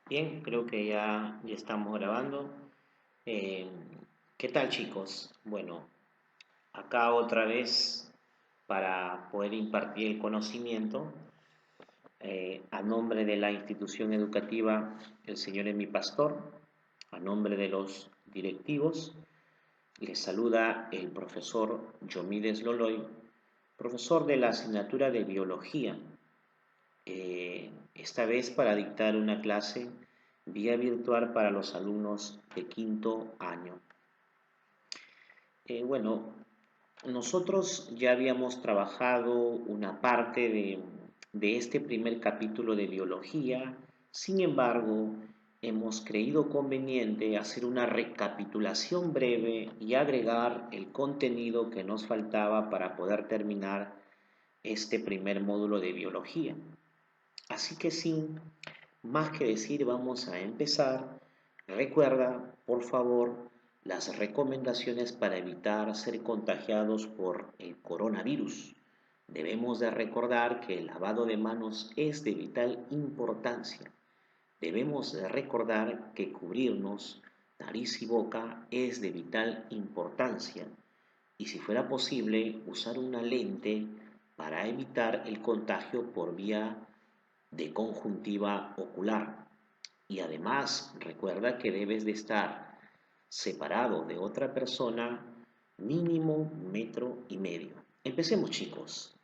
Bien, creo que ya estamos grabando. Eh, ¿Qué tal, chicos? Bueno, acá otra vez para poder impartir el conocimiento. A nombre de la institución educativa, el Señor es mi pastor. A nombre de los directivos, les saluda el profesor Yomides Loloy, profesor de la asignatura de biología, esta vez para dictar una clase vía virtual para los alumnos de quinto año. Bueno, nosotros ya habíamos trabajado una parte de este primer capítulo de biología. Sin embargo, hemos creído conveniente hacer una recapitulación breve y agregar el contenido que nos faltaba para poder terminar este primer módulo de biología. Así que sin más que decir, vamos a empezar. Recuerda, por favor, las recomendaciones para evitar ser contagiados por el coronavirus. Debemos de recordar que el lavado de manos es de vital importancia. Debemos de recordar que cubrirnos nariz y boca es de vital importancia. Y si fuera posible, usar una lente para evitar el contagio por vía de conjuntiva ocular. Y además recuerda que debes de estar separado de otra persona mínimo 1,5 metros. Empecemos, chicos.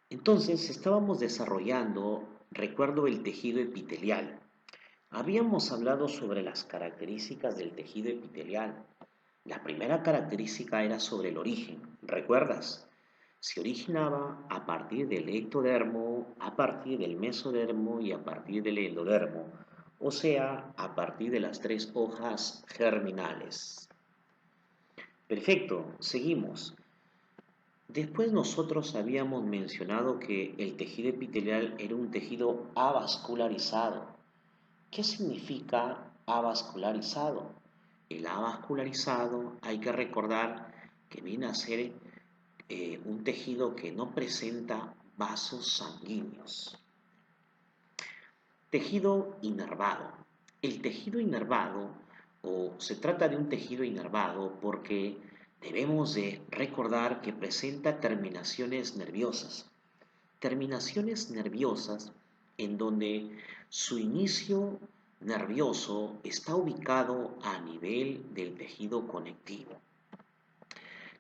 Entonces estábamos desarrollando, recuerdo, el tejido epitelial. Habíamos hablado sobre las características del tejido epitelial. La primera característica era sobre el origen, ¿recuerdas? Se originaba a partir del ectodermo, a partir del mesodermo y a partir del endodermo, o sea, a partir de las tres hojas germinales. Perfecto, seguimos. Después nosotros habíamos mencionado que el tejido epitelial era un tejido avascularizado. ¿Qué significa avascularizado? El avascularizado hay que recordar que viene a ser un tejido que no presenta vasos sanguíneos. Tejido inervado. El tejido inervado, o se trata de un tejido inervado porque debemos de recordar que presenta terminaciones nerviosas. Terminaciones nerviosas en donde su inicio nervioso está ubicado a nivel del tejido conectivo.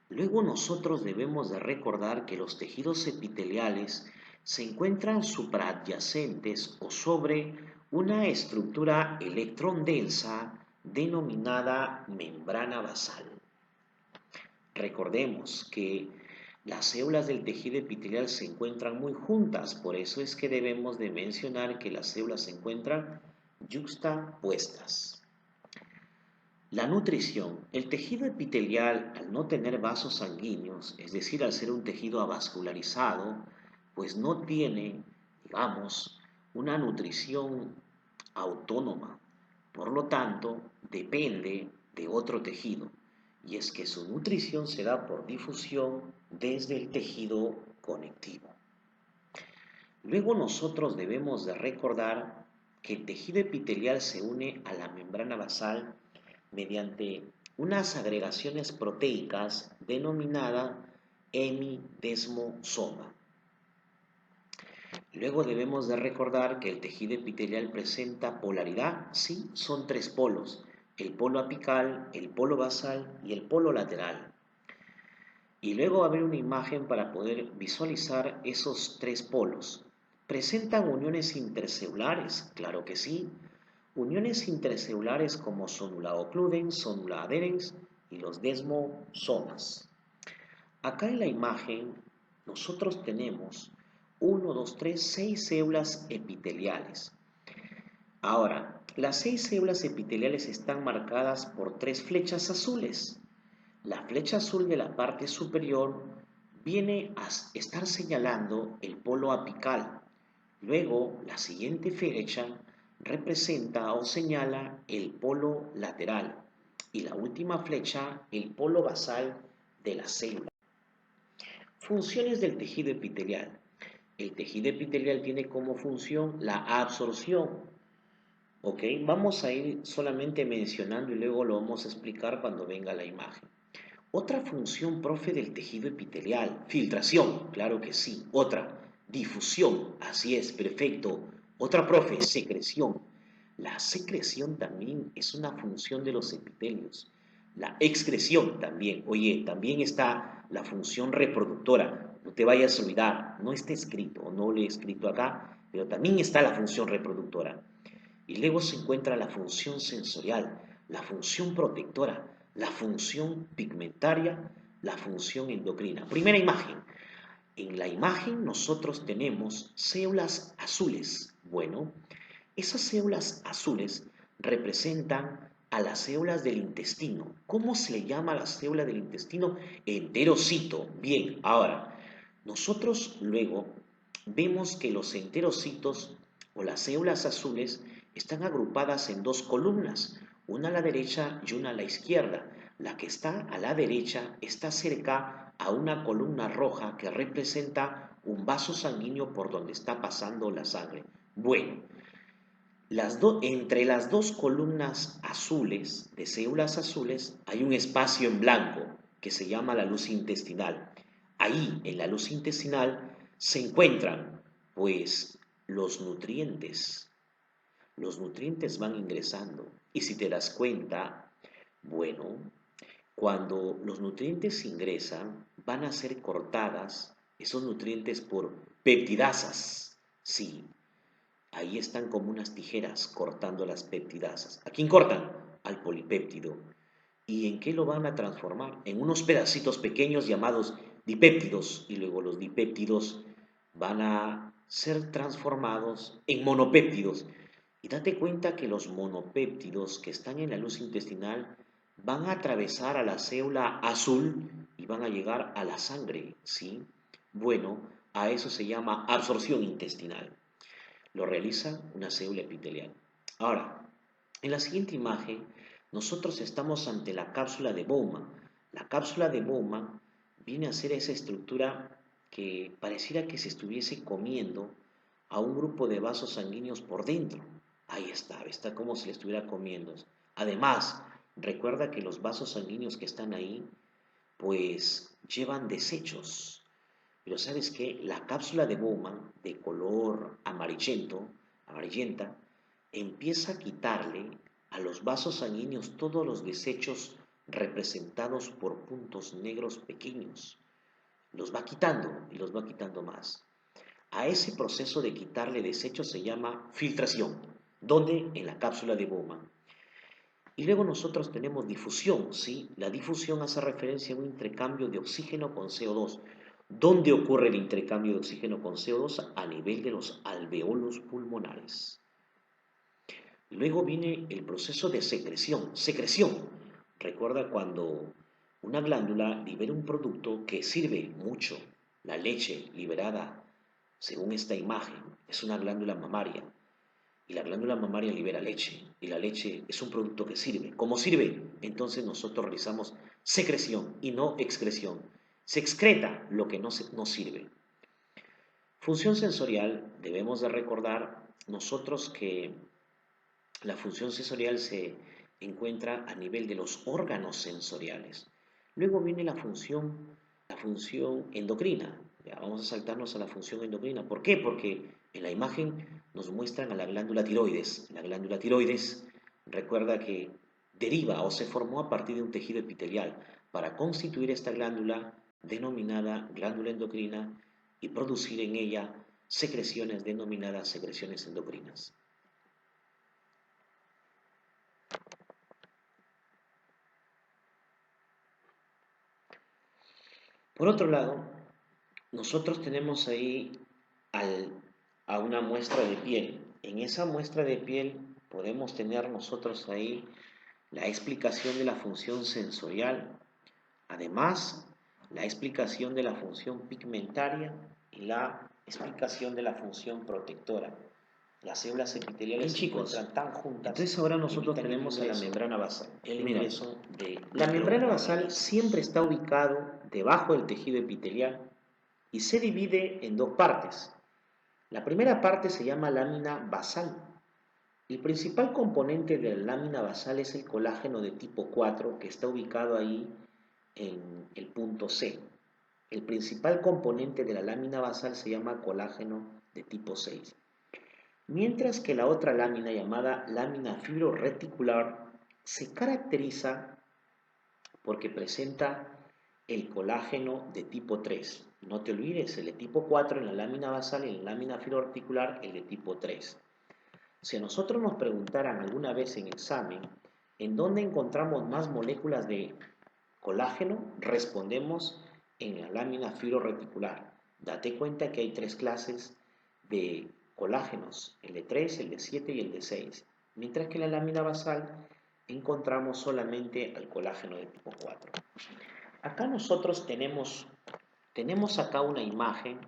Luego nosotros debemos de recordar que los tejidos epiteliales se encuentran supraadyacentes o sobre una estructura electrón densa denominada membrana basal. Recordemos que las células del tejido epitelial se encuentran muy juntas, por eso es que debemos de mencionar que las células se encuentran yuxtapuestas. La nutrición. El tejido epitelial, al no tener vasos sanguíneos, es decir, al ser un tejido avascularizado, pues no tiene, digamos, una nutrición autónoma. Por lo tanto, depende de otro tejido. Y es que su nutrición se da por difusión desde el tejido conectivo. Luego nosotros debemos de recordar que el tejido epitelial se une a la membrana basal mediante unas agregaciones proteicas denominada hemidesmosoma. Luego debemos de recordar que el tejido epitelial presenta polaridad, sí, son tres polos, el polo apical, el polo basal y el polo lateral. Y luego va a haber una imagen para poder visualizar esos tres polos. ¿Presentan uniones intercelulares? Claro que sí. Uniones intercelulares como sonula occludens, sonula adherens y los desmosomas. Acá en la imagen nosotros tenemos 1, 2, 3, 6 células epiteliales. Ahora, las 6 células epiteliales están marcadas por tres flechas azules. La flecha azul de la parte superior viene a estar señalando el polo apical. Luego, la siguiente flecha representa o señala el polo lateral y la última flecha el polo basal de la célula. Funciones del tejido epitelial. El tejido epitelial tiene como función la absorción. ¿Ok? Vamos a ir solamente mencionando y luego lo vamos a explicar cuando venga la imagen. Otra función, profe, del tejido epitelial, filtración, claro que sí. Otra, difusión, así es, perfecto. Otra, profe, secreción. La secreción también es una función de los epitelios. La excreción también. Oye, también está la función reproductora. No te vayas a olvidar, no está escrito, no lo he escrito acá, pero también está la función reproductora. Y luego se encuentra la función sensorial, la función protectora, la función pigmentaria, la función endocrina. Primera imagen. En la imagen nosotros tenemos células azules. Bueno, esas células azules representan a las células del intestino. ¿Cómo se le llama a la célula del intestino? Enterocito. Bien, ahora, nosotros luego vemos que los enterocitos o las células azules están agrupadas en dos columnas, una a la derecha y una a la izquierda. La que está a la derecha está cerca a una columna roja que representa un vaso sanguíneo por donde está pasando la sangre. Bueno, entre las dos columnas azules, de células azules, hay un espacio en blanco que se llama la luz intestinal. Ahí, en la luz intestinal, se encuentran, pues, los nutrientes. Los nutrientes van ingresando. Y si te das cuenta, bueno, cuando los nutrientes ingresan, van a ser cortadas esos nutrientes por peptidasas. Sí, ahí están como unas tijeras cortando las peptidasas. ¿A quién cortan? Al polipéptido. ¿Y en qué lo van a transformar? En unos pedacitos pequeños llamados dipéptidos. Y luego los dipéptidos van a ser transformados en monopéptidos. Y date cuenta que los monopéptidos que están en la luz intestinal van a atravesar a la célula azul y van a llegar a la sangre, ¿sí? Bueno, a eso se llama absorción intestinal. Lo realiza una célula epitelial. Ahora, en la siguiente imagen, nosotros estamos ante la cápsula de Bowman. La cápsula de Bowman viene a ser esa estructura que pareciera que se estuviese comiendo a un grupo de vasos sanguíneos por dentro. Ahí está como si le estuviera comiendo. Además, recuerda que los vasos sanguíneos que están ahí, pues llevan desechos. Pero ¿sabes qué? La cápsula de Bowman, de color amarillenta, empieza a quitarle a los vasos sanguíneos todos los desechos representados por puntos negros pequeños. Los va quitando y los va quitando más. A ese proceso de quitarle desechos se llama filtración, donde en la cápsula de Bowman. Y luego nosotros tenemos difusión, ¿sí? La difusión hace referencia a un intercambio de oxígeno con CO2. ¿Dónde ocurre el intercambio de oxígeno con CO2? A nivel de los alveolos pulmonares. Luego viene el proceso de secreción. Secreción. Recuerda cuando una glándula libera un producto que sirve mucho. La leche liberada, según esta imagen, es una glándula mamaria. Y la glándula mamaria libera leche. Y la leche es un producto que sirve. ¿Cómo sirve? Entonces nosotros realizamos secreción y no excreción. Se excreta lo que no sirve. Función sensorial, debemos de recordar nosotros que la función sensorial se encuentra a nivel de los órganos sensoriales. Luego viene la función endocrina. Ya, vamos a saltarnos a la función endocrina. ¿Por qué? Porque en la imagen nos muestran a la glándula tiroides. La glándula tiroides recuerda que deriva o se formó a partir de un tejido epitelial para constituir esta glándula denominada glándula endocrina y producir en ella secreciones denominadas secreciones endocrinas. Por otro lado, nosotros tenemos ahí a una muestra de piel. En esa muestra de piel podemos tener nosotros ahí la explicación de la función sensorial, además la explicación de la función pigmentaria y la explicación de la función protectora. Las células epiteliales se encuentran tan juntas. Entonces ahora nosotros tenemos a la membrana basal. La membrana basal siempre está ubicado debajo del tejido epitelial y se divide en dos partes. La primera parte se llama lámina basal El principal componente de la lámina basal es el colágeno de tipo 4 que está ubicado ahí en el punto C. El principal componente de la lámina basal se llama colágeno de tipo 6. Mientras que la otra lámina, llamada lámina fibroreticular, se caracteriza porque presenta el colágeno de tipo 3. No te olvides, el de tipo 4 en la lámina basal y en la lámina fibroreticular el de tipo 3. Si a nosotros nos preguntaran alguna vez en examen en dónde encontramos más moléculas de colágeno, respondemos en la lámina fibroreticular. Date cuenta que hay tres clases de colágenos, el de 3, el de 7 y el de 6, mientras que en la lámina basal encontramos solamente el colágeno de tipo 4. Acá nosotros tenemos acá una imagen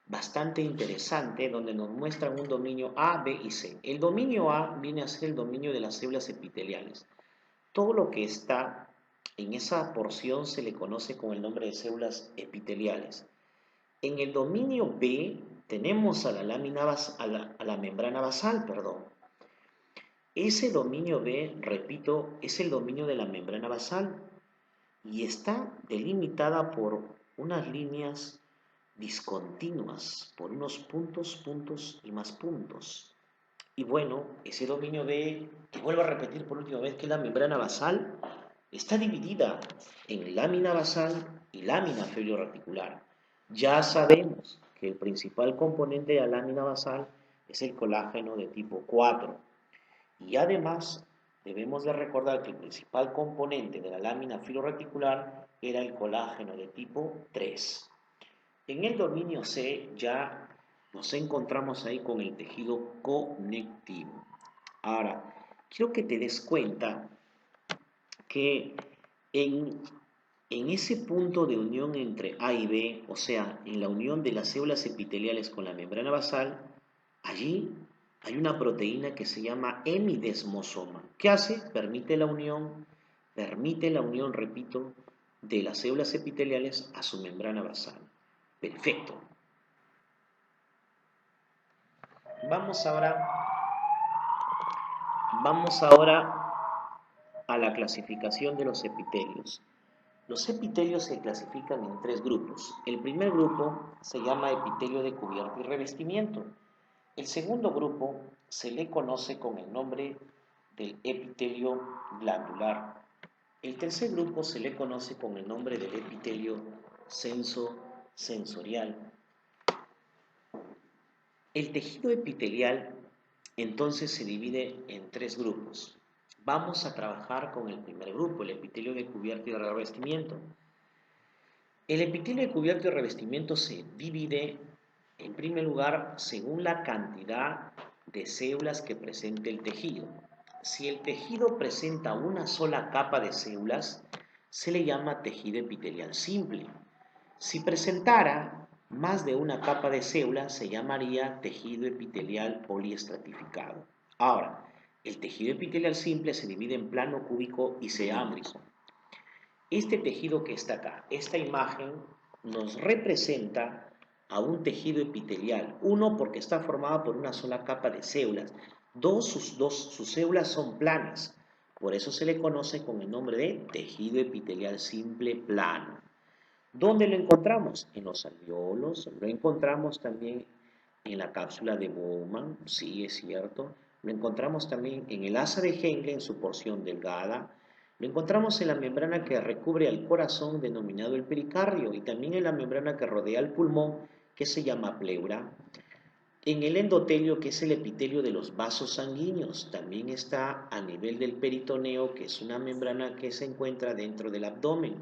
bastante interesante donde nos muestran un dominio A, B y C. El dominio A viene a ser el dominio de las células epiteliales. Todo lo que está en esa porción se le conoce con el nombre de células epiteliales. En el dominio B tenemos a la membrana basal, perdón. Ese dominio B, repito, es el dominio de la membrana basal y está delimitada por unas líneas discontinuas, por unos puntos, puntos y más puntos. Y bueno, ese dominio B, que vuelvo a repetir por última vez, que es la membrana basal, está dividida en lámina basal y lámina fibroreticular. Ya sabemos que el principal componente de la lámina basal es el colágeno de tipo 4. Y además debemos de recordar que el principal componente de la lámina fibroreticular era el colágeno de tipo 3. En el dominio C ya nos encontramos ahí con el tejido conectivo. Ahora, quiero que te des cuenta que en, en ese punto de unión entre A y B, o sea, en la unión de las células epiteliales con la membrana basal, allí hay una proteína que se llama hemidesmosoma. ¿Qué hace? Permite la unión, repito, de las células epiteliales a su membrana basal. Perfecto. Vamos ahora, vamos ahora a la clasificación de los epitelios. Los epitelios se clasifican en tres grupos. El primer grupo se llama epitelio de cubierta y revestimiento. El segundo grupo se le conoce con el nombre del epitelio glandular. El tercer grupo se le conoce con el nombre del epitelio sensorial. El tejido epitelial entonces se divide en tres grupos. Vamos a trabajar con el primer grupo, el epitelio de cubierta y revestimiento. El epitelio de cubierta y revestimiento se divide, en primer lugar, según la cantidad de células que presente el tejido. Si el tejido presenta una sola capa de células, se le llama tejido epitelial simple. Si presentara más de una capa de células, se llamaría tejido epitelial poliestratificado. Ahora, el tejido epitelial simple se divide en plano cúbico y ceámbrico. Este tejido que está acá, esta imagen, nos representa a un tejido epitelial. Uno, porque está formado por una sola capa de células. Sus células son planas. Por eso se le conoce con el nombre de tejido epitelial simple plano. ¿Dónde lo encontramos? En los alveolos, lo encontramos también en la cápsula de Bowman, sí, es cierto. Lo encontramos también en el asa de Henle en su porción delgada. Lo encontramos en la membrana que recubre al corazón, denominado el pericardio, y también en la membrana que rodea al pulmón, que se llama pleura. En el endotelio, que es el epitelio de los vasos sanguíneos, también está a nivel del peritoneo, que es una membrana que se encuentra dentro del abdomen.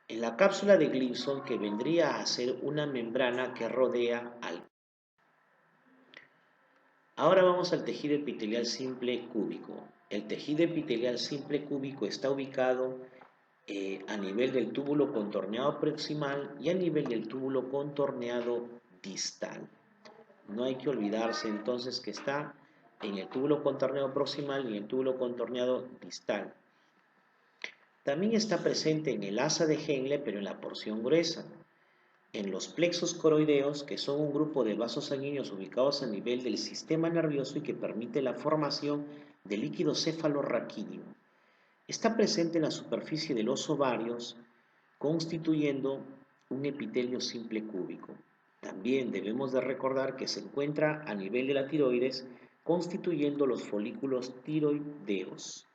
En la cápsula de Gleason, que vendría a ser una membrana que rodea al... Ahora vamos al tejido epitelial simple cúbico. El tejido epitelial simple cúbico está ubicado a nivel del túbulo contorneado proximal y a nivel del túbulo contorneado distal. No hay que olvidarse entonces que está en el túbulo contorneado proximal y en el túbulo contorneado distal. También está presente en el asa de Henle, pero en la porción gruesa. en los plexos coroideos, que son un grupo de vasos sanguíneos ubicados a nivel del sistema nervioso y que permite la formación de líquido cefalorraquídeo. Está presente en la superficie de los ovarios, constituyendo un epitelio simple cúbico. También debemos de recordar que se encuentra a nivel de la tiroides, constituyendo los folículos tiroideos.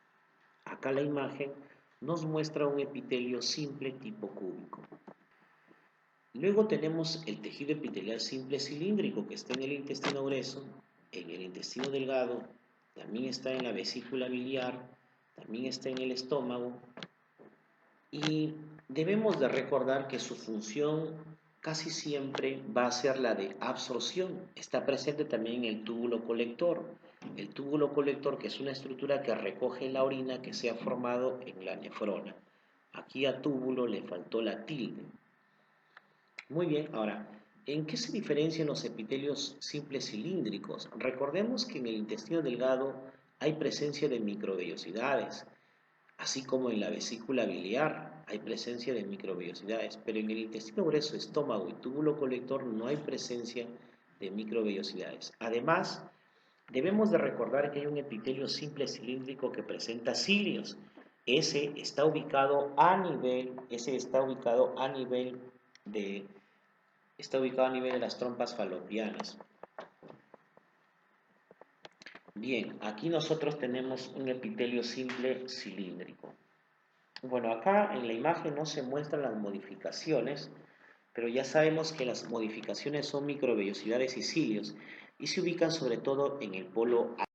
Acá la imagen nos muestra un epitelio simple tipo cúbico. Luego tenemos el tejido epitelial simple cilíndrico que está en el intestino grueso, en el intestino delgado, también está en la vesícula biliar, también está en el estómago, y debemos de recordar que su función casi siempre va a ser la de absorción. Está presente también el túbulo colector. El túbulo colector, que es una estructura que recoge la orina que se ha formado en la nefrona. Aquí a túbulo le faltó la tilde. Muy bien, ahora, ¿en qué se diferencian los epitelios simples cilíndricos? Recordemos que en el intestino delgado hay presencia de microvellosidades, así como en la vesícula biliar hay presencia de microvellosidades, pero en el intestino grueso, estómago y túbulo colector no hay presencia de microvellosidades. Además, debemos de recordar que hay un epitelio simple cilíndrico que presenta cilios. Ese está ubicado a nivel de las trompas falopianas. Bien, aquí nosotros tenemos un epitelio simple cilíndrico. Bueno, acá en la imagen no se muestran las modificaciones, pero ya sabemos que las modificaciones son microvellosidades y cilios y se ubican sobre todo en el polo A.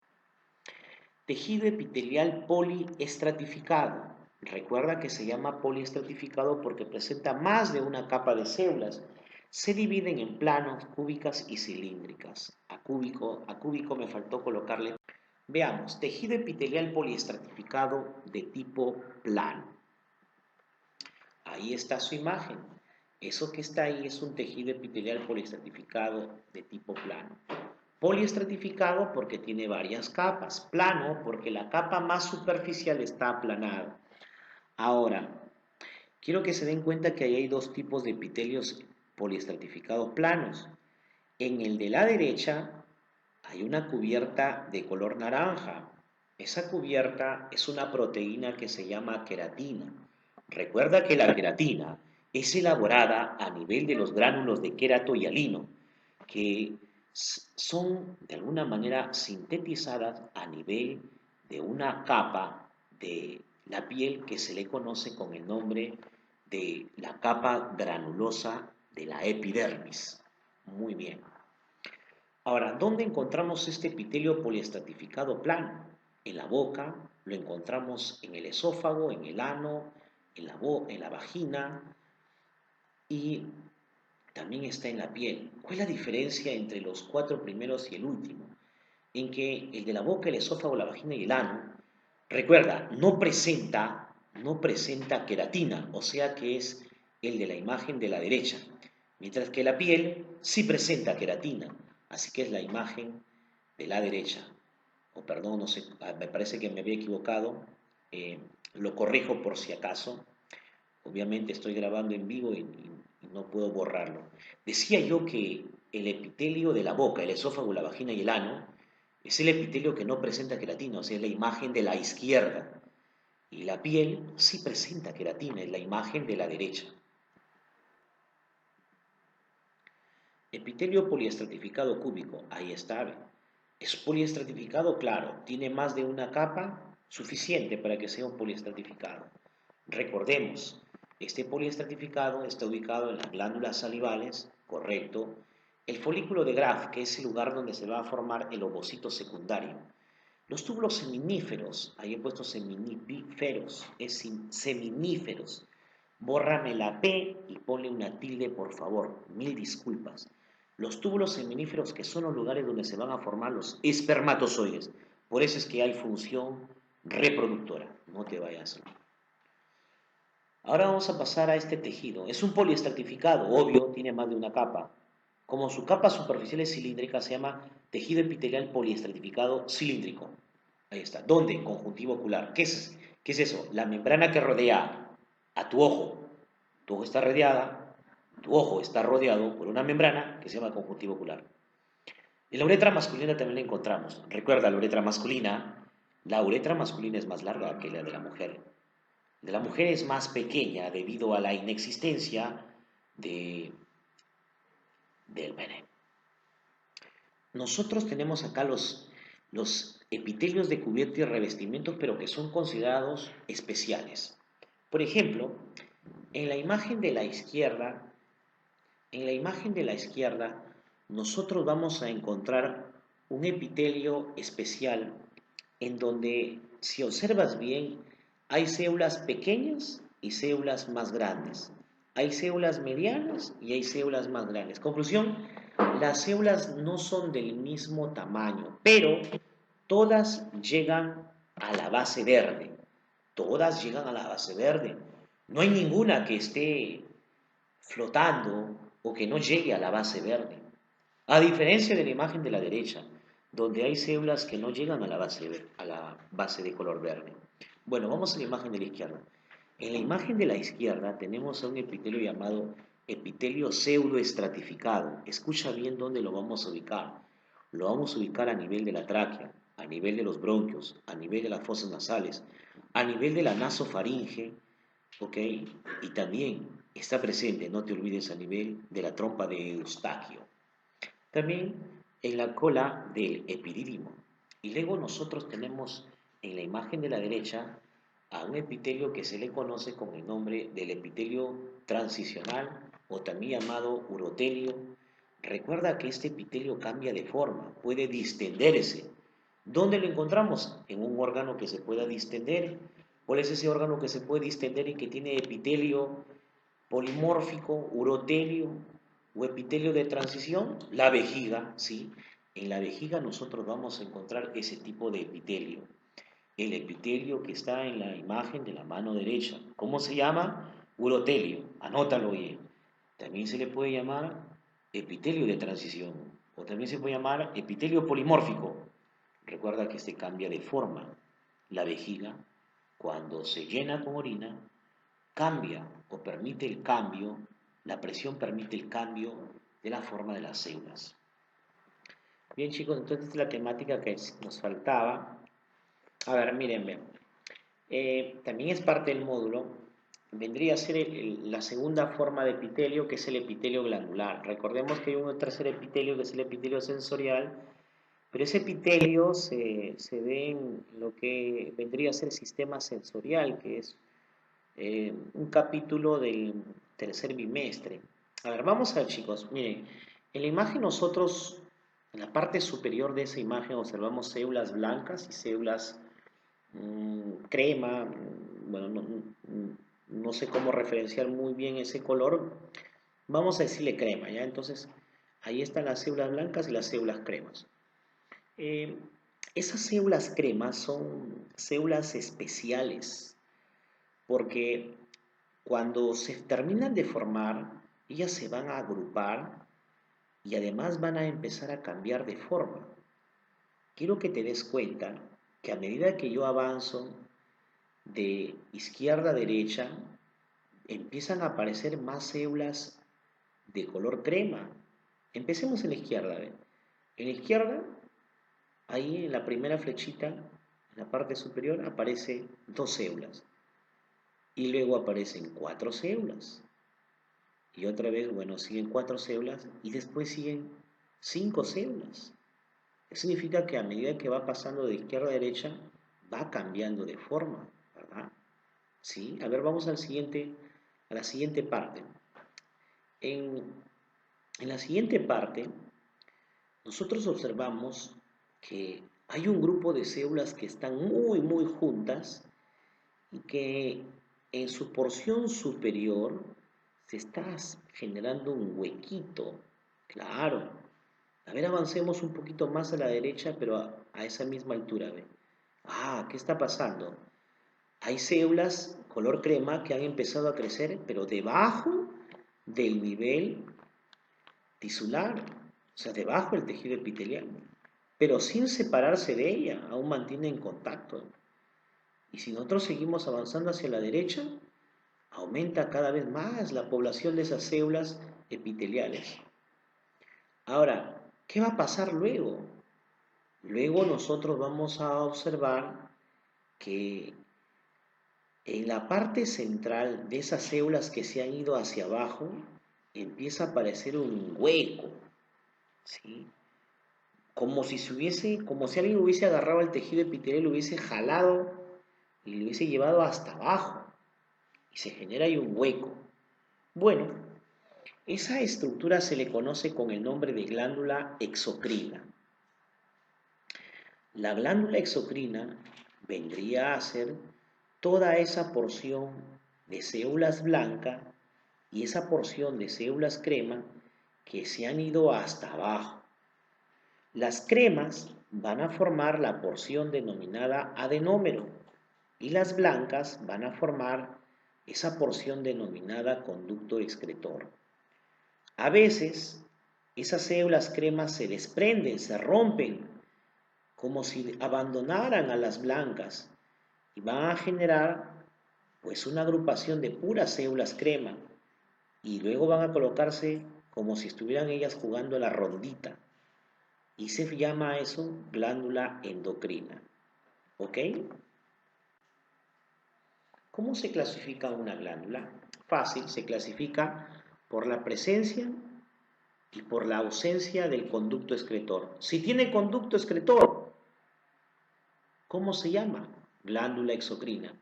Tejido epitelial poliestratificado. Recuerda que se llama poliestratificado porque presenta más de una capa de células. Se dividen en planos, cúbicas y cilíndricas. A cúbico me faltó colocarle. Veamos, tejido epitelial poliestratificado de tipo plano. Ahí está su imagen. Eso que está ahí es un tejido epitelial poliestratificado de tipo plano. Poliestratificado porque tiene varias capas. Plano porque la capa más superficial está aplanada. Ahora, quiero que se den cuenta que ahí hay dos tipos de epitelios poliestratificados planos. En el de la derecha hay una cubierta de color naranja. Esa cubierta es una proteína que se llama queratina. Recuerda que la queratina es elaborada a nivel de los gránulos de querato y hialino, que son de alguna manera sintetizadas a nivel de una capa de la piel que se le conoce con el nombre de la capa granulosa de la epidermis. Muy bien. Ahora, ¿dónde encontramos este epitelio poliestratificado plano? En la boca, lo encontramos en el esófago, en el ano, en la vagina y también está en la piel. ¿Cuál es la diferencia entre los cuatro primeros y el último? En que el de la boca, el esófago, la vagina y el ano, recuerda, no presenta queratina, o sea que es el de la imagen de la derecha, mientras que la piel sí presenta queratina, así que es la imagen de la derecha. O perdón, no sé, me parece que me había equivocado, lo corrijo por si acaso. Obviamente estoy grabando en vivo y no puedo borrarlo. Decía yo que el epitelio de la boca, el esófago, la vagina y el ano es el epitelio que no presenta queratina, o sea, es la imagen de la izquierda. Y la piel sí presenta queratina, es la imagen de la derecha. Epitelio poliestratificado cúbico, ahí está. ¿Es poliestratificado? Claro, tiene más de una capa suficiente para que sea un poliestratificado. Recordemos, este poliestratificado está ubicado en las glándulas salivales, correcto. El folículo de Graf, que es el lugar donde se va a formar el ovocito secundario. Los túbulos seminíferos, ahí he puesto seminíferos, es seminíferos. Bórrame la P y ponle una tilde, por favor. Mil disculpas. Los túbulos seminíferos, que son los lugares donde se van a formar los espermatozoides. Por eso es que hay función reproductora. No te vayas. Ahora vamos a pasar a este tejido. Es un poliestratificado, obvio, tiene más de una capa. Como su capa superficial es cilíndrica, se llama tejido epitelial poliestratificado cilíndrico. Ahí está. ¿Dónde? Conjuntivo ocular. ¿Qué es eso? La membrana que rodea a tu ojo. Tu ojo está rodeada Tu ojo está rodeado por una membrana que se llama conjuntivo ocular. En la uretra masculina también la encontramos. Recuerda, la uretra masculina es más larga que la de la mujer. La de la mujer es más pequeña debido a la inexistencia de, del pene. Nosotros tenemos acá los epitelios de cubierta y revestimientos, pero que son considerados especiales. Por ejemplo, en la imagen de la izquierda, en la imagen de la izquierda, nosotros vamos a encontrar un epitelio especial en donde, si observas bien, hay células pequeñas y células más grandes. Hay células medianas y hay células más grandes. Conclusión, las células no son del mismo tamaño, pero todas llegan a la base verde. Todas llegan a la base verde. No hay ninguna que esté flotando o que no llegue a la base verde. A diferencia de la imagen de la derecha, donde hay células que no llegan a la base de color verde. Bueno, vamos a la imagen de la izquierda. En la imagen de la izquierda tenemos a un epitelio llamado epitelio pseudoestratificado. Escucha bien dónde lo vamos a ubicar. Lo vamos a ubicar a nivel de la tráquea, a nivel de los bronquios, a nivel de las fosas nasales, a nivel de la nasofaringe, ¿ok? Y también está presente, no te olvides, a nivel de la trompa de Eustaquio. También en la cola del epidídimo. Y luego nosotros tenemos en la imagen de la derecha a un epitelio que se le conoce con el nombre del epitelio transicional o también llamado urotelio. Recuerda que este epitelio cambia de forma, puede distenderse. ¿Dónde lo encontramos? En un órgano que se pueda distender. ¿Cuál es ese órgano que se puede distender y que tiene epitelio polimórfico, urotelio o epitelio de transición? La vejiga, ¿sí? En la vejiga nosotros vamos a encontrar ese tipo de epitelio. El epitelio que está en la imagen de la mano derecha. ¿Cómo se llama? Urotelio. Anótalo bien. También se le puede llamar epitelio de transición o también se puede llamar epitelio polimórfico. Recuerda que este cambia de forma. La vejiga, cuando se llena con orina, cambia o permite el cambio, la presión permite el cambio de la forma de las células. Bien chicos, entonces la temática que nos faltaba. A ver, miren, bien. También es parte del módulo, vendría a ser la segunda forma de epitelio, que es el epitelio glandular. Recordemos que hay un tercer epitelio, que es el epitelio sensorial, pero ese epitelio se ve en lo que vendría a ser el sistema sensorial, que es un capítulo del tercer bimestre. A ver, vamos a ver chicos, miren, en la imagen nosotros, en la parte superior de esa imagen observamos células blancas y células crema, bueno, no sé cómo referenciar muy bien ese color, vamos a decirle crema, ¿ya? Entonces, ahí están las células blancas y las células cremas. Eh, Esas células cremas son células especiales, porque cuando se terminan de formar, ellas se van a agrupar y además van a empezar a cambiar de forma. Quiero que te des cuenta que a medida que yo avanzo de izquierda a derecha, empiezan a aparecer más células de color crema. Empecemos en la izquierda. ¿Ve? En la izquierda, ahí en la primera flechita, en la parte superior, aparecen dos células. Y luego aparecen cuatro células. Y otra vez, bueno, siguen cuatro células y después siguen cinco células. Eso significa que a medida que va pasando de izquierda a derecha, va cambiando de forma, ¿verdad? ¿Sí? A ver, vamos a la siguiente parte. En, en la siguiente parte, nosotros observamos que hay un grupo de células que están muy juntas y que en su porción superior se está generando un huequito. Claro. A ver, avancemos un poquito más a la derecha, pero a esa misma altura. ¿Ve? Ah, ¿qué está pasando? Hay células color crema que han empezado a crecer, pero debajo del nivel tisular, o sea, debajo del tejido epitelial, pero sin separarse de ella, aún mantienen contacto. Y si nosotros seguimos avanzando hacia la derecha, aumenta cada vez más la población de esas células epiteliales. Ahora, ¿qué va a pasar luego? Luego nosotros vamos a observar que en la parte central de esas células que se han ido hacia abajo, empieza a aparecer un hueco, ¿sí? Como si alguien hubiese agarrado el tejido epitelial, lo hubiese jalado y lo hubiese llevado hasta abajo. Y se genera ahí un hueco. Bueno, esa estructura se le conoce con el nombre de glándula exocrina. La glándula exocrina vendría a ser toda esa porción de células blancas y esa porción de células crema que se han ido hasta abajo. Las cremas van a formar la porción denominada adenómero y las blancas van a formar esa porción denominada conducto excretor. A veces esas células cremas se desprenden, se rompen, como si abandonaran a las blancas y van a generar pues una agrupación de puras células crema y luego van a colocarse como si estuvieran ellas jugando a la rondita y se llama eso glándula endocrina. ¿Ok? ¿Cómo se clasifica una glándula? Fácil, se clasifica por la presencia y por la ausencia del conducto excretor. Si tiene conducto excretor, ¿cómo se llama? Glándula exocrina.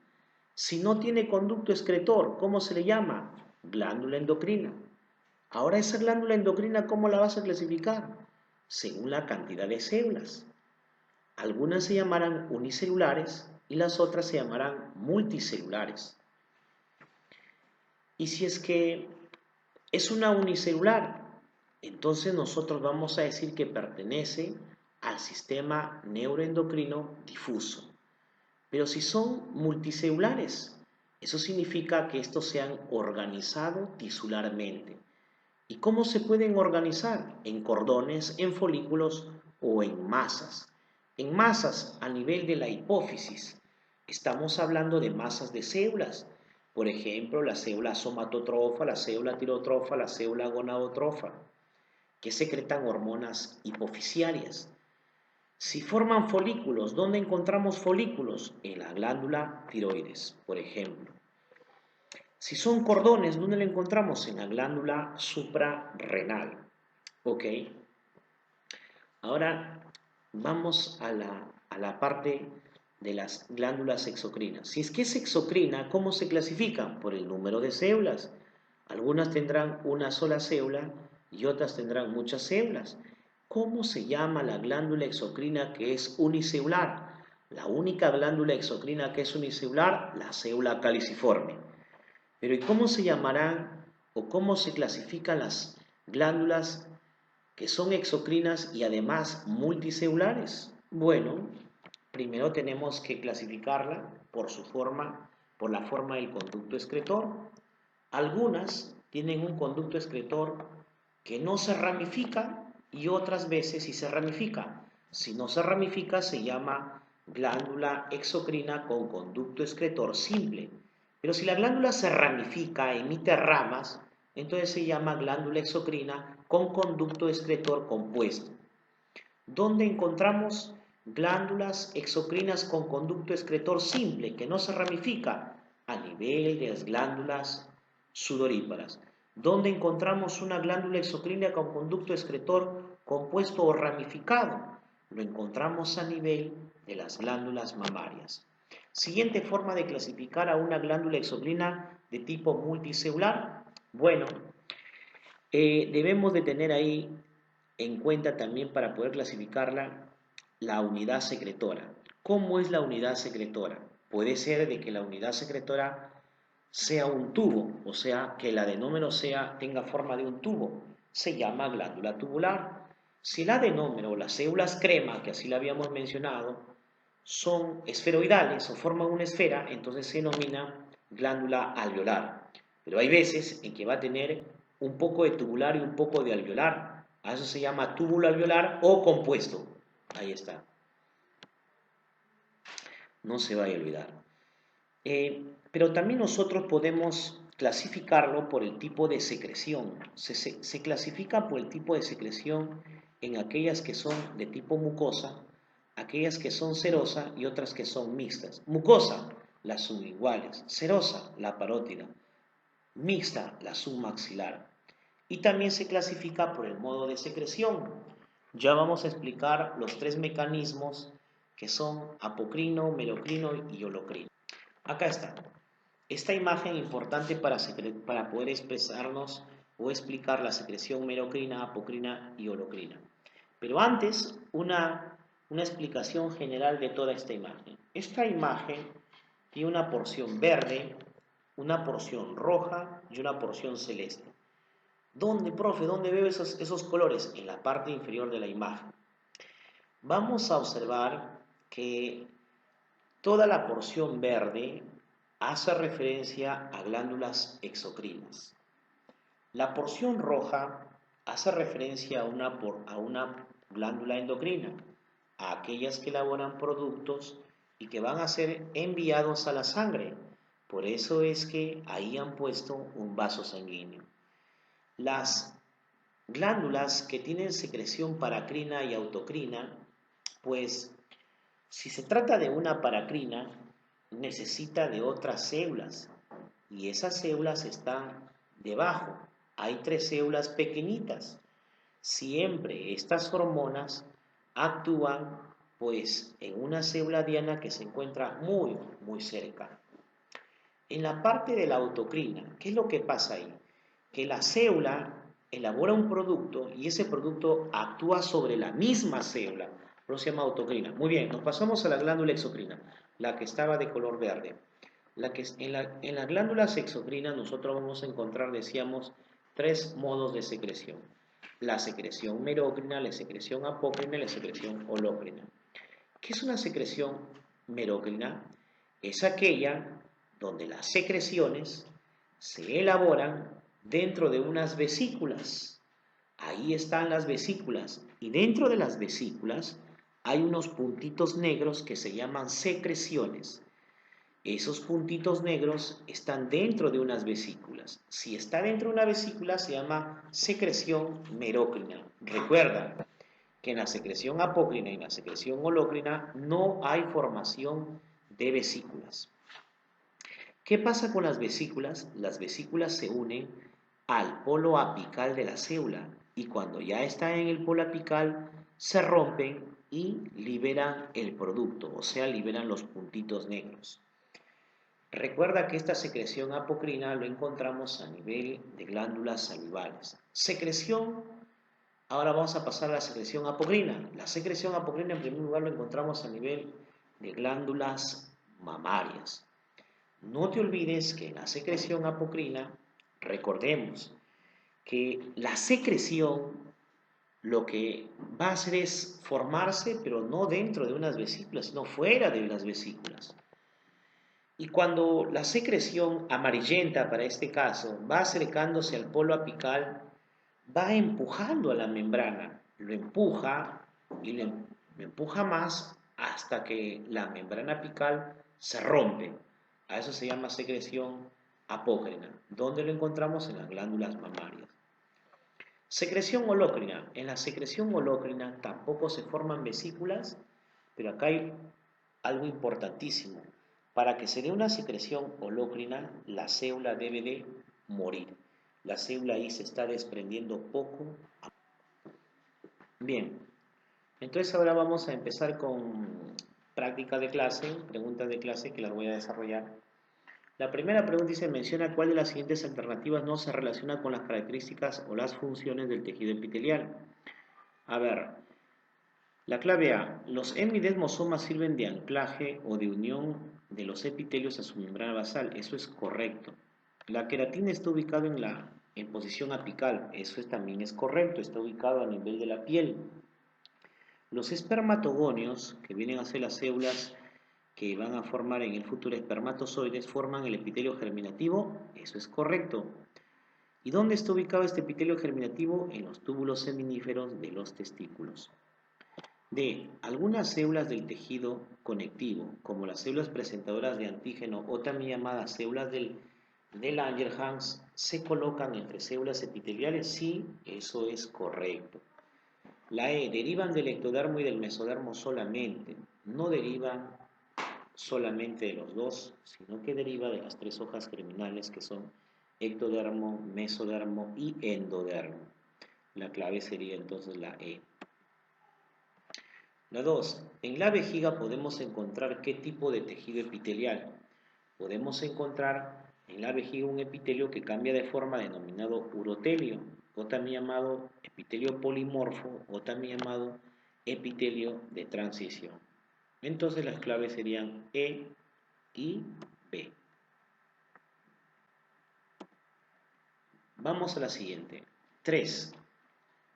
Si no tiene conducto excretor, ¿cómo se le llama? Glándula endocrina. Ahora esa glándula endocrina, ¿cómo la vas a clasificar? Según la cantidad de células. Algunas se llamarán unicelulares y las otras se llamarán multicelulares. Y si es que es una unicelular, entonces nosotros vamos a decir que pertenece al sistema neuroendocrino difuso. Pero si son multicelulares, eso significa que estos se han organizado tisularmente. ¿Y cómo se pueden organizar? En cordones, en folículos o en masas. En masas a nivel de la hipófisis. Estamos hablando de masas de células. Por ejemplo, la célula somatotrofa, la célula tirotrofa, la célula gonadotrofa, que secretan hormonas hipofisiarias. Si forman folículos, ¿dónde encontramos folículos? En la glándula tiroides, por ejemplo. Si son cordones, ¿dónde lo encontramos? En la glándula suprarrenal. ¿Ok? Ahora vamos a la parte de las glándulas exocrinas. Si es que es exocrina, ¿cómo se clasifican? Por el número de células. Algunas tendrán una sola célula y otras tendrán muchas células. ¿Cómo se llama la glándula exocrina que es unicelular? La única glándula exocrina que es unicelular, la célula caliciforme. Pero ¿y cómo se llamarán o cómo se clasifican las glándulas que son exocrinas y además multicelulares? Bueno, primero tenemos que clasificarla por su forma, por la forma del conducto excretor. Algunas tienen un conducto excretor que no se ramifica y otras veces sí se ramifica. Si no se ramifica se llama glándula exocrina con conducto excretor simple. Pero si la glándula se ramifica, emite ramas, entonces se llama glándula exocrina con conducto excretor compuesto. ¿Dónde encontramos glándulas exocrinas con conducto excretor simple que no se ramifica? A nivel de las glándulas sudoríparas. ¿Dónde encontramos una glándula exocrina con conducto excretor compuesto o ramificado? Lo encontramos a nivel de las glándulas mamarias. Siguiente forma de clasificar a una glándula exocrina de tipo multicelular. Bueno, debemos de tener ahí en cuenta también para poder clasificarla la unidad secretora. ¿Cómo es la unidad secretora? Puede ser de que la unidad secretora sea un tubo, o sea, que el adenómero tenga forma de un tubo. Se llama glándula tubular. Si el adenómero o las células crema, que así la habíamos mencionado, son esferoidales o forman una esfera, entonces se denomina glándula alveolar. Pero hay veces en que va a tener un poco de tubular y un poco de alveolar. A eso se llama túbulo alveolar o compuesto. Ahí está. No se vaya a olvidar. Pero también nosotros podemos clasificarlo por el tipo de secreción. Se clasifica por el tipo de secreción en aquellas que son de tipo mucosa, aquellas que son serosa y otras que son mixtas. Mucosa, las sublinguales; serosa, la parótida; mixta, la submaxilar. Y también se clasifica por el modo de secreción. Ya vamos a explicar los tres mecanismos que son apocrino, merocrino y holocrino. Acá está. Esta imagen importante para poder expresarnos o explicar la secreción merocrina, apocrina y holocrina. Pero antes, una explicación general de toda esta imagen. Esta imagen tiene una porción verde, una porción roja y una porción celeste. ¿Dónde, profe? ¿Dónde veo esos colores? En la parte inferior de la imagen. Vamos a observar que toda la porción verde hace referencia a glándulas exocrinas. La porción roja hace referencia a una glándula endocrina, a aquellas que elaboran productos y que van a ser enviados a la sangre. Por eso es que ahí han puesto un vaso sanguíneo. Las glándulas que tienen secreción paracrina y autocrina, pues si se trata de una paracrina, necesita de otras células y esas células están debajo. Hay 3 células pequeñitas. Siempre estas hormonas actúan pues en una célula diana que se encuentra muy cerca. En la parte de la autocrina, ¿qué es lo que pasa ahí? Que la célula elabora un producto y ese producto actúa sobre la misma célula, pero se llama autocrina. Muy bien, nos pasamos a la glándula exocrina, la que estaba de color verde. En las glándulas exocrinas nosotros vamos a encontrar, decíamos, 3 modos de secreción. La secreción merocrina, la secreción apócrina y la secreción holocrina. ¿Qué es una secreción merocrina? Es aquella donde las secreciones se elaboran dentro de unas vesículas. Ahí están las vesículas y dentro de las vesículas hay unos puntitos negros que se llaman secreciones. Esos puntitos negros están dentro de unas vesículas. Si está dentro de una vesícula se llama secreción merocrina. Recuerda que en la secreción apócrina y en la secreción holocrina no hay formación de vesículas. ¿Qué pasa con las vesículas? Las vesículas se unen al polo apical de la célula y cuando ya está en el polo apical se rompen y liberan el producto, o sea, liberan los puntitos negros. Recuerda que esta secreción apocrina lo encontramos a nivel de glándulas salivales. Ahora vamos a pasar a la secreción apocrina. La secreción apocrina en primer lugar lo encontramos a nivel de glándulas mamarias. No te olvides que en la secreción apocrina, recordemos que la secreción lo que va a hacer es formarse, pero no dentro de unas vesículas, sino fuera de las vesículas. Y cuando la secreción amarillenta, para este caso, va acercándose al polo apical, va empujando a la membrana, lo empuja y lo empuja más hasta que la membrana apical se rompe. A eso se llama secreción apócrina. ¿Dónde lo encontramos? En las glándulas mamarias. Secreción holócrina. En la secreción holócrina tampoco se forman vesículas, pero acá hay algo importantísimo. Para que se dé una secreción holócrina, la célula debe de morir. La célula ahí se está desprendiendo poco a poco. Bien, entonces ahora vamos a empezar con práctica de clase, preguntas de clase que las voy a desarrollar. La primera pregunta dice, menciona cuál de las siguientes alternativas no se relaciona con las características o las funciones del tejido epitelial. A ver, la clave A, los hemidesmosomas sirven de anclaje o de unión de los epitelios a su membrana basal, eso es correcto. La queratina está ubicada en posición apical, eso también es correcto, está ubicado a nivel de la piel. Los espermatogonios, que vienen a ser las células que van a formar en el futuro espermatozoides, forman el epitelio germinativo, eso es correcto. ¿Y dónde está ubicado este epitelio germinativo? En los túbulos seminíferos de los testículos. D. Algunas células del tejido conectivo, como las células presentadoras de antígeno o también llamadas células del de Langerhans se colocan entre células epiteliales? Sí, eso es correcto. La E, derivan del ectodermo y del mesodermo solamente, no derivan solamente de los dos, sino que deriva de las tres hojas germinales que son ectodermo, mesodermo y endodermo. La clave sería entonces la E. La 2. En la vejiga podemos encontrar qué tipo de tejido epitelial. Podemos encontrar en la vejiga un epitelio que cambia de forma denominado urotelio, o también llamado epitelio polimorfo, o también llamado epitelio de transición. Entonces las claves serían E y B. Vamos a la siguiente. 3.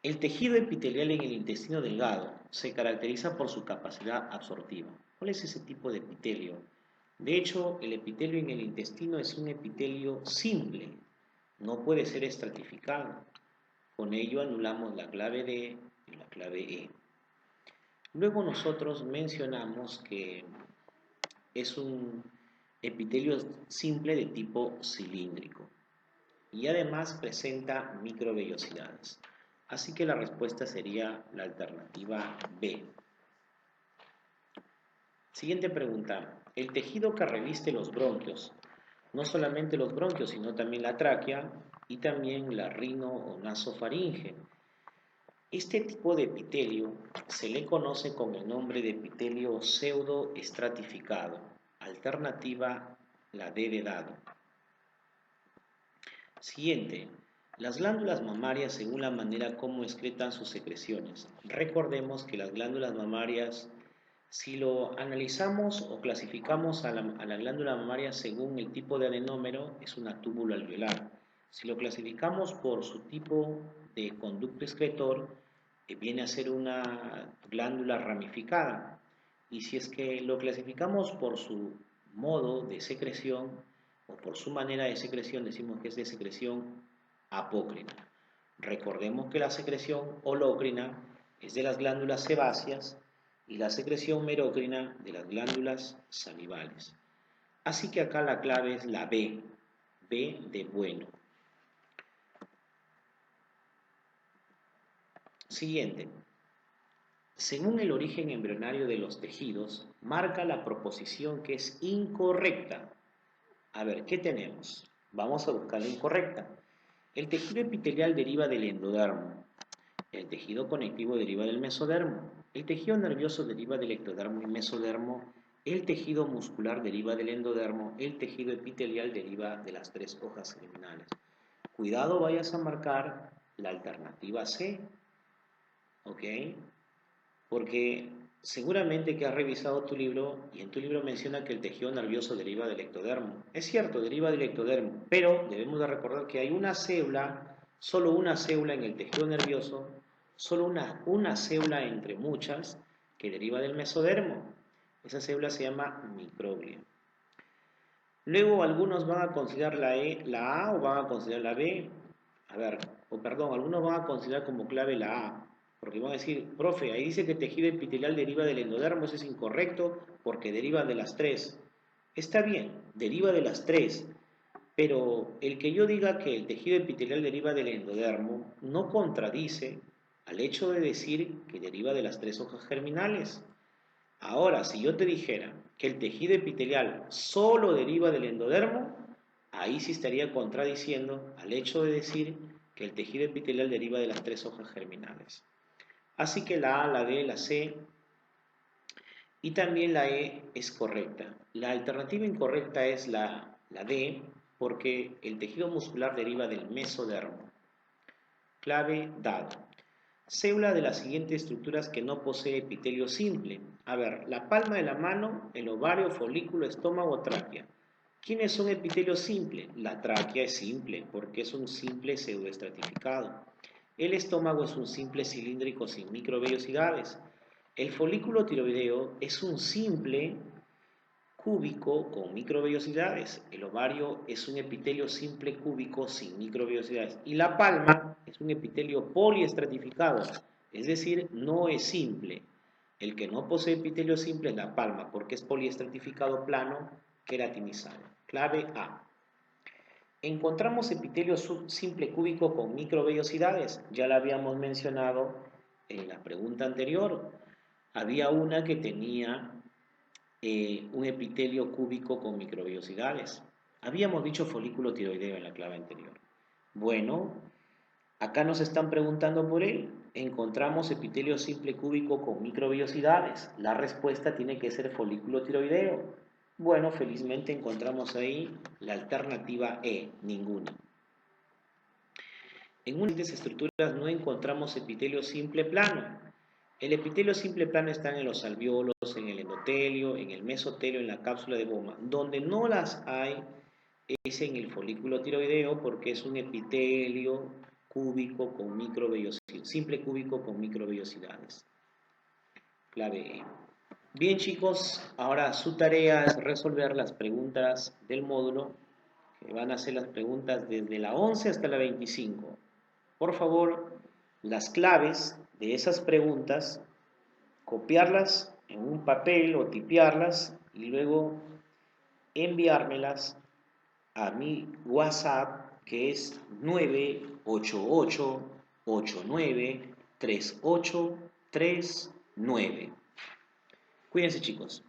El tejido epitelial en el intestino delgado se caracteriza por su capacidad absortiva. ¿Cuál es ese tipo de epitelio? De hecho, el epitelio en el intestino es un epitelio simple, no puede ser estratificado. Con ello anulamos la clave D y la clave E. Luego nosotros mencionamos que es un epitelio simple de tipo cilíndrico y además presenta microvellosidades. Así que la respuesta sería la alternativa B. Siguiente pregunta. El tejido que reviste los bronquios, no solamente los bronquios, sino también la tráquea y también la rino o nasofaringe. Este tipo de epitelio se le conoce con el nombre de epitelio pseudoestratificado. Alternativa, la D de dado. Siguiente. Las glándulas mamarias según la manera como excretan sus secreciones. Recordemos que las glándulas mamarias, si lo analizamos o clasificamos a la glándula mamaria según el tipo de adenómero, es una túbulo alveolar. Si lo clasificamos por su tipo de conducto excretor, viene a ser una glándula ramificada. Y si es que lo clasificamos por su modo de secreción o por su manera de secreción, decimos que es de secreción apócrina. Recordemos que la secreción holócrina es de las glándulas sebáceas y la secreción merócrina de las glándulas salivales. Así que acá la clave es la B, B de bueno. Siguiente. Según el origen embrionario de los tejidos, marca la proposición que es incorrecta. A ver, ¿qué tenemos? Vamos a buscar la incorrecta. El tejido epitelial deriva del endodermo. El tejido conectivo deriva del mesodermo. El tejido nervioso deriva del ectodermo y mesodermo. El tejido muscular deriva del endodermo. El tejido epitelial deriva de las tres hojas germinales. Cuidado, vayas a marcar la alternativa C. ¿Ok? Porque seguramente que has revisado tu libro y en tu libro menciona que el tejido nervioso deriva del ectodermo. Es cierto, deriva del ectodermo, pero debemos de recordar que hay una célula, solo una célula en el tejido nervioso, solo una célula entre muchas que deriva del mesodermo. Esa célula se llama microglia. Luego algunos van a considerar la A o van a considerar la B. A ver, o perdón, algunos van a considerar como clave la A. Porque van a decir, profe, ahí dice que el tejido epitelial deriva del endodermo, eso es incorrecto porque deriva de las tres. Está bien, deriva de las tres, pero el que yo diga que el tejido epitelial deriva del endodermo no contradice al hecho de decir que deriva de las tres hojas germinales. Ahora, si yo te dijera que el tejido epitelial solo deriva del endodermo, ahí sí estaría contradiciendo al hecho de decir que el tejido epitelial deriva de las tres hojas germinales. Así que la A, la B, la C y también la E es correcta. La alternativa incorrecta es la D, porque el tejido muscular deriva del mesodermo. Clave dado. Célula de las siguientes estructuras que no posee epitelio simple. A ver, la palma de la mano, el ovario, folículo, estómago, tráquea. ¿Quiénes son epitelio simple? La tráquea es simple porque es un simple pseudoestratificado. El estómago es un simple cilíndrico sin microvellosidades. El folículo tiroideo es un simple cúbico con microvellosidades. El ovario es un epitelio simple cúbico sin microvellosidades. Y la palma es un epitelio poliestratificado, es decir, no es simple. El que no posee epitelio simple es la palma, porque es poliestratificado plano queratinizado. Clave A. encontramos epitelio simple cúbico con microvellosidades. Ya la habíamos mencionado en la pregunta anterior. Había una que tenía un epitelio cúbico con microvellosidades. Habíamos dicho folículo tiroideo en la clave anterior. Bueno, acá nos están preguntando por él. Encontramos epitelio simple cúbico con microvellosidades. La respuesta tiene que ser folículo tiroideo. Bueno, felizmente encontramos ahí la alternativa E, ninguna. En unas estructuras no encontramos epitelio simple plano. El epitelio simple plano está en los alveolos, en el endotelio, en el mesotelio, en la cápsula de Bowman. Donde no las hay es en el folículo tiroideo porque es un epitelio cúbico con microvellosidades, simple cúbico con microvellosidades. Clave E. Bien chicos, ahora su tarea es resolver las preguntas del módulo, que van a ser las preguntas desde la 11 hasta la 25. Por favor, las claves de esas preguntas, copiarlas en un papel o tipearlas y luego enviármelas a mi WhatsApp, que es 988893839. Cuídense chicos.